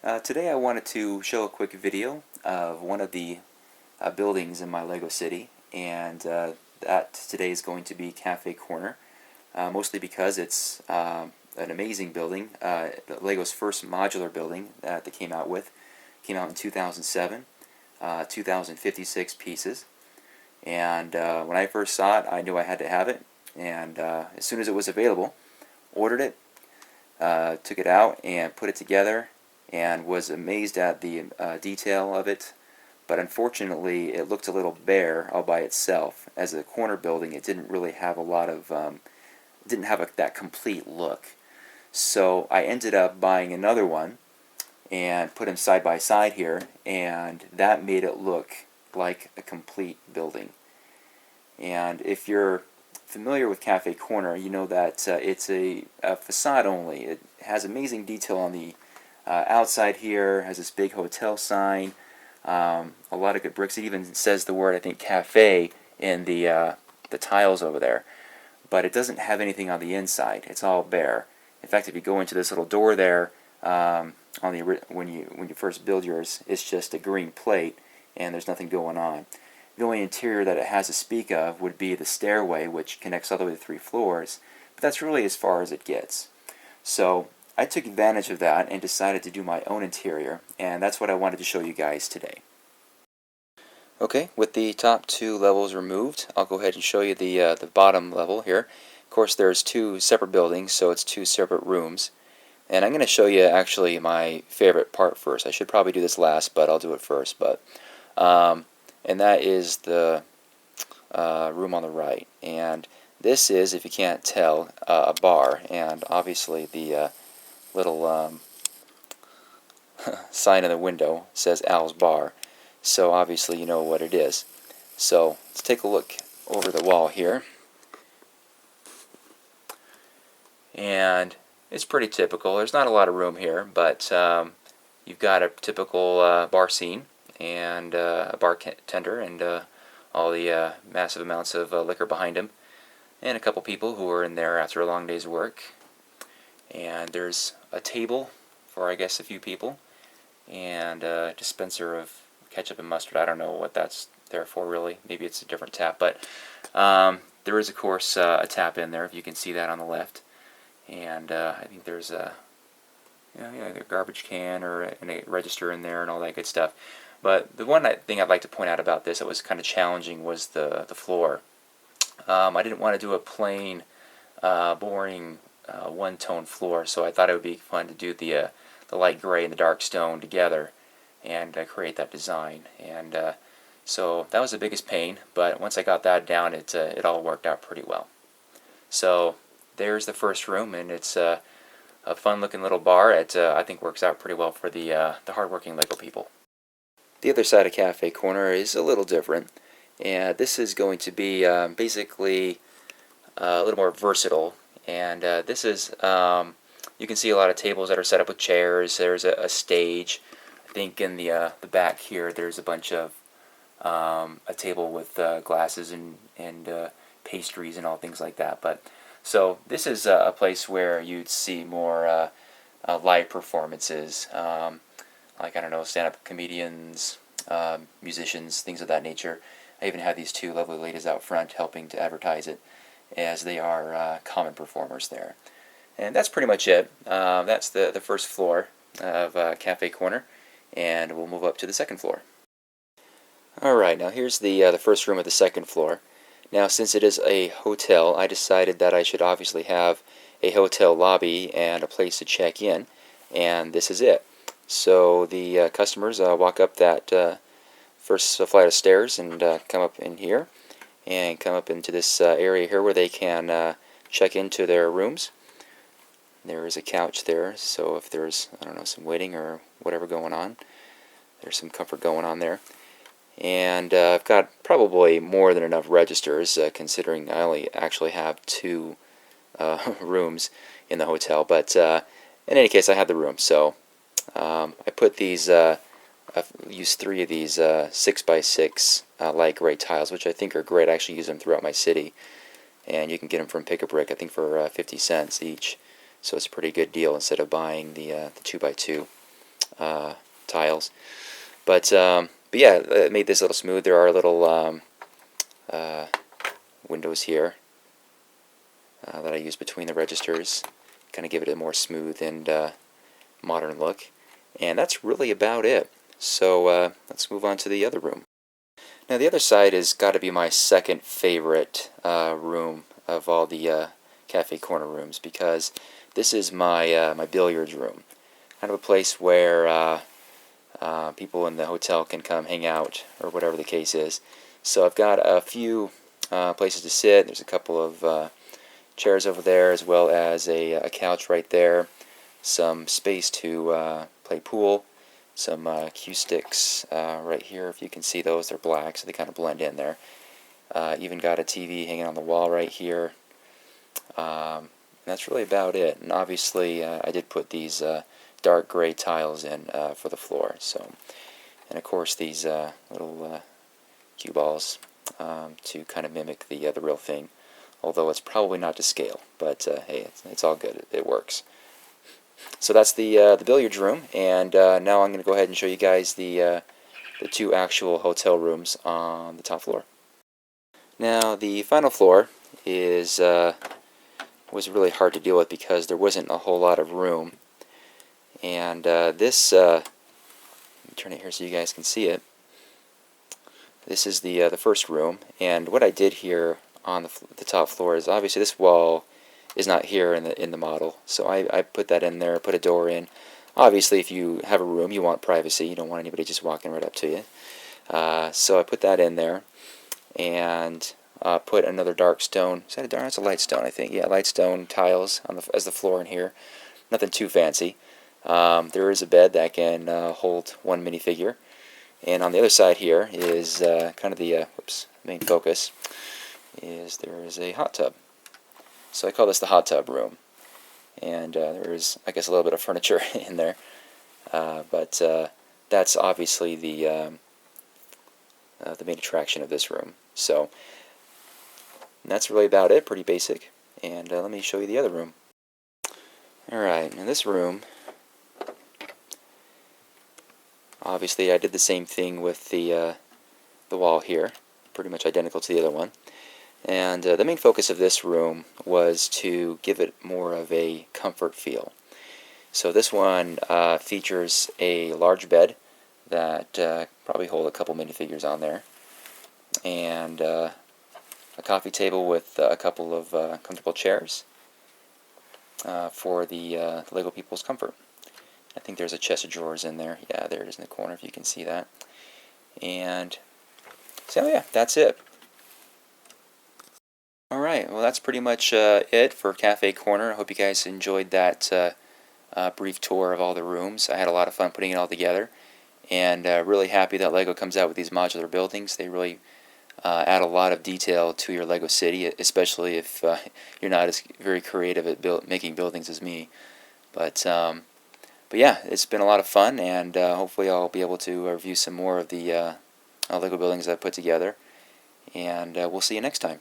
Today I wanted to show a quick video of one of the buildings in my Lego city, and that today is going to be Cafe Corner, mostly because it's an amazing building. Lego's first modular building that they came out with. Came out in 2007, 2,056 pieces, and when I first saw it I knew I had to have it, and as soon as it was available, ordered it, took it out and put it together, and was amazed at the detail of it. But unfortunately, it looked a little bare all by itself. As a corner building, it didn't really have a lot of, didn't have that complete look. So I ended up buying another one and put them side by side here, and that made it look like a complete building. And if you're familiar with Cafe Corner, you know that it's a facade only. It has amazing detail on the outside here, has this big hotel sign, a lot of good bricks. It even says the word, I think, cafe in the tiles over there. But it doesn't have anything on the inside. It's all bare. In fact, if you go into this little door there, when you first build yours, it's just a green plate and there's nothing going on. The only interior that it has to speak of would be the stairway, which connects all the way to 3 floors, but that's really as far as it gets. So I took advantage of that and decided to do my own interior, and that's what I wanted to show you guys today. Okay, with the top 2 levels removed, I'll go ahead and show you the bottom level here. Of course, there's 2 separate buildings, so it's 2 separate rooms. And I'm going to show you actually my favorite part first. I should probably do this last, but I'll do it first. And that is the room on the right. And this is, if you can't tell, a bar. And obviously the little sign in the window says Al's Bar. So obviously you know what it is. So let's take a look over the wall here. And it's pretty typical. There's not a lot of room here, but you've got a typical bar scene and a bartender and all the massive amounts of liquor behind him, and a couple people who are in there after a long day's work. And there's a table for, I guess, a few people, and a dispenser of ketchup and mustard. I don't know what that's there for, really. Maybe it's a different tap, but there is, of course, a tap in there, if you can see that on the left. And I think there's a a garbage can or a register in there and all that good stuff. But the one thing I'd like to point out about this that was kind of challenging was the floor. I didn't want to do a plain, boring one-tone floor, so I thought it would be fun to do the light gray and the dark stone together and create that design. And so that was the biggest pain, but once I got that down, it all worked out pretty well. So there's the first room, and it's a fun-looking little bar. It I think works out pretty well for the hardworking Lego people. The other side of Cafe Corner is a little different, and this is going to be basically a little more versatile. And this is you can see a lot of tables that are set up with chairs. There's a stage. I think in the back here there's a bunch of a table with glasses and pastries and all things like that. But so this is a place where you'd see more live performances, like, I don't know, stand-up comedians, musicians, things of that nature. I even have these 2 lovely ladies out front helping to advertise it, as they are common performers there. And that's pretty much it. That's the first floor of Cafe Corner, and we'll move up to the second floor. Alright, now here's the first room of the second floor. Now, since it is a hotel, I decided that I should obviously have a hotel lobby and a place to check in, and this is it. So the customers walk up that first flight of stairs and come up in here, and come up into this area here where they can check into their rooms. There is a couch there, so if there's, I don't know, some waiting or whatever going on, there's some comfort going on there. And I've got probably more than enough registers, considering I only actually have 2 rooms in the hotel. But in any case, I have the room. So I put these, I've used 3 of these 6x6 light gray tiles, which I think are great. I actually use them throughout my city. And you can get them from Pick-a-Brick, I think, for 50 cents each. So it's a pretty good deal instead of buying the 2x2 tiles. But yeah, it made this a little smooth. There are little windows here that I use between the registers, kind of give it a more smooth and modern look. And that's really about it. So let's move on to the other room. Now the other side has got to be my second favorite room of all the cafe corner rooms, because this is my my billiards room. Kind of a place where people in the hotel can come hang out, or whatever the case is. So I've got a few places to sit. There's a couple of chairs over there, as well as a couch right there. Some space to play pool. Some cue sticks right here, if you can see those. They're black, so they kind of blend in there. Even got a TV hanging on the wall right here. That's really about it. And obviously, I did put these dark gray tiles in for the floor. So, and of course, these little cue balls to kind of mimic the real thing. Although it's probably not to scale, but hey, it's all good. It works. So that's the billiards room, and now I'm going to go ahead and show you guys the two actual hotel rooms on the top floor. Now the final floor is was really hard to deal with because there wasn't a whole lot of room, and this let me turn it here so you guys can see it. This is the first room, and what I did here on the top floor is, obviously this wall is not here in the model, so I put that in there, put a door in. Obviously, if you have a room, you want privacy. You don't want anybody just walking right up to you. So I put that in there, and put another dark stone. Is that a dark? That's a light stone, I think. Yeah, light stone tiles on as the floor in here. Nothing too fancy. There is a bed that can hold one minifigure, and on the other side here is kind of the main focus. There is a hot tub. So I call this the hot tub room, and there is, I guess, a little bit of furniture in there, but that's obviously the main attraction of this room. So that's really about it, pretty basic, and let me show you the other room. Alright, in this room, obviously I did the same thing with the wall here, pretty much identical to the other one. And the main focus of this room was to give it more of a comfort feel. So this one features a large bed that probably hold a couple minifigures on there, and a coffee table with a couple of comfortable chairs for the Lego people's comfort. I think there's a chest of drawers in there. Yeah, there it is in the corner, if you can see that. And so yeah, that's it. Alright, well that's pretty much it for Cafe Corner. I hope you guys enjoyed that brief tour of all the rooms. I had a lot of fun putting it all together, and really happy that LEGO comes out with these modular buildings. They really add a lot of detail to your LEGO city, especially if you're not as very creative at making buildings as me. But yeah, it's been a lot of fun, and hopefully I'll be able to review some more of the LEGO buildings I've put together, and we'll see you next time.